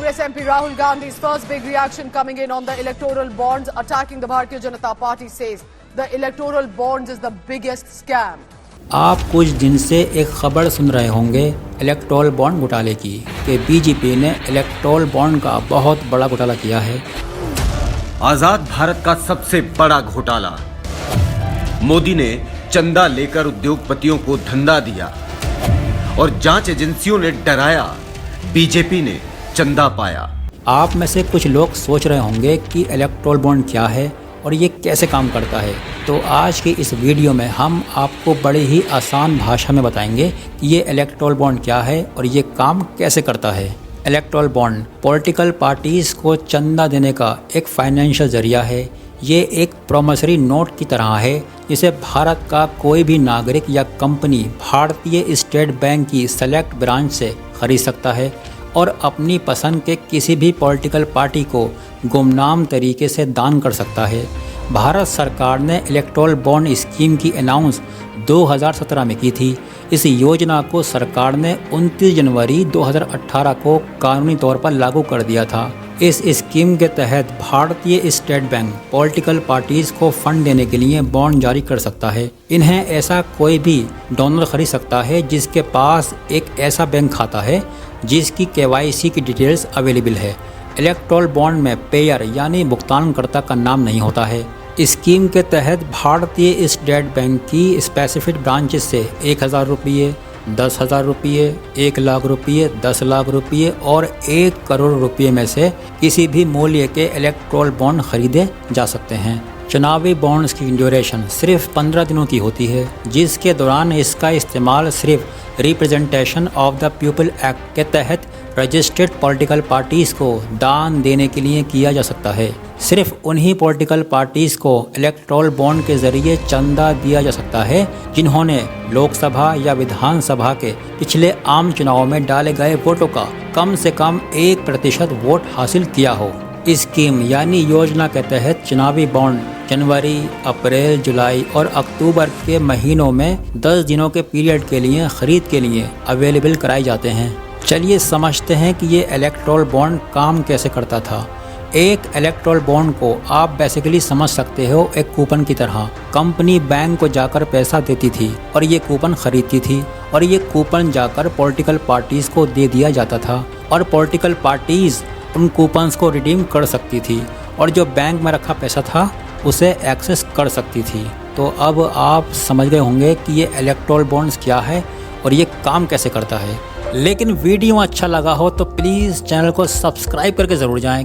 Congress MP Rahul Gandhi's first big reaction coming in on the electoral bonds, attacking the Bharatiya Janata Party, says the electoral bonds is the biggest scam. आप कुछ दिन से एक खबर सुन रहे होंगे electoral bond घोटाले की कि बीजेपी ने इलेक्टोरल बॉन्ड का बहुत बड़ा घोटाला किया है। आजाद भारत का सबसे बड़ा घोटाला। मोदी ने चंदा लेकर उद्योगपतियों को धंधा दिया और जांच एजेंसियों ने डराया, बीजेपी ने चंदा पाया। आप में से कुछ लोग सोच रहे होंगे कि इलेक्टोरल बॉन्ड क्या है और ये कैसे काम करता है। तो आज की इस वीडियो में हम आपको बड़े ही आसान भाषा में बताएंगे कि ये इलेक्टोरल बॉन्ड क्या है और ये काम कैसे करता है। इलेक्टोरल बॉन्ड पॉलिटिकल पार्टीज़ को चंदा देने का एक फाइनेंशियल जरिया है। ये एक प्रॉमिसरी नोट की तरह है जिसे भारत का कोई भी नागरिक या कंपनी भारतीय स्टेट बैंक की सेलेक्ट ब्रांच से खरीद सकता है और अपनी पसंद के किसी भी पॉलिटिकल पार्टी को गुमनाम तरीके से दान कर सकता है। भारत सरकार ने इलेक्टोरल बॉन्ड स्कीम की अनाउंस 2017 में की थी। इस योजना को सरकार ने 29 जनवरी 2018 को कानूनी तौर पर लागू कर दिया था। इस स्कीम के तहत भारतीय स्टेट बैंक पॉलिटिकल पार्टीज को फंड देने के लिए बॉन्ड जारी कर सकता है। इन्हें ऐसा कोई भी डोनर खरीद सकता है जिसके पास एक ऐसा बैंक खाता है जिसकी KYC की डिटेल्स अवेलेबल है। इलेक्टोरल बॉन्ड में पेयर यानी भुगतानकर्ता का नाम नहीं होता है। स्कीम के तहत भारतीय स्टेट बैंक की स्पेसिफिक ब्रांचेस से 1000 रुपये, 10,000 रुपये, 1 लाख रुपये, 10 लाख रुपये और 1 करोड़ रुपये में से किसी भी मूल्य के इलेक्टोरल बॉन्ड खरीदे जा सकते हैं। चुनावी बॉन्ड्स की ड्यूरेशन सिर्फ 15 दिनों की होती है, जिसके दौरान इसका इस्तेमाल सिर्फ representation of the people act के तहत रजिस्टर्ड पॉलिटिकल पार्टीज़ को दान देने के लिए किया जा सकता है। सिर्फ उन्हीं पॉलिटिकल पार्टीज़ को इलेक्टोरल बॉन्ड के जरिए चंदा दिया जा सकता है जिन्होंने लोकसभा या विधानसभा के पिछले आम चुनाव में डाले गए वोटों का कम से कम 1% वोट हासिल किया हो। स्कीम यानी योजना के तहत चुनावी बॉन्ड जनवरी, अप्रैल, जुलाई और अक्टूबर के महीनों में 10 दिनों के पीरियड के लिए खरीद के लिए अवेलेबल कराए जाते हैं। चलिए समझते हैं कि ये इलेक्टोरल बॉन्ड काम कैसे करता था। एक इलेक्टोरल बॉन्ड को आप बेसिकली समझ सकते हो एक कूपन की तरह। कंपनी बैंक को जाकर पैसा देती थी और ये कूपन खरीदती थी और ये कूपन जाकर पॉलिटिकल पार्टीज़ को दे दिया जाता था और पॉलिटिकल पार्टीज़ उन कूपन्स को रिडीम कर सकती थी और जो बैंक में रखा पैसा था उसे एक्सेस कर सकती थी। तो अब आप समझ गए होंगे कि ये इलेक्टोरल बॉन्ड्स क्या है और ये काम कैसे करता है। लेकिन वीडियो अच्छा लगा हो तो प्लीज़ चैनल को सब्सक्राइब करके ज़रूर जाएं।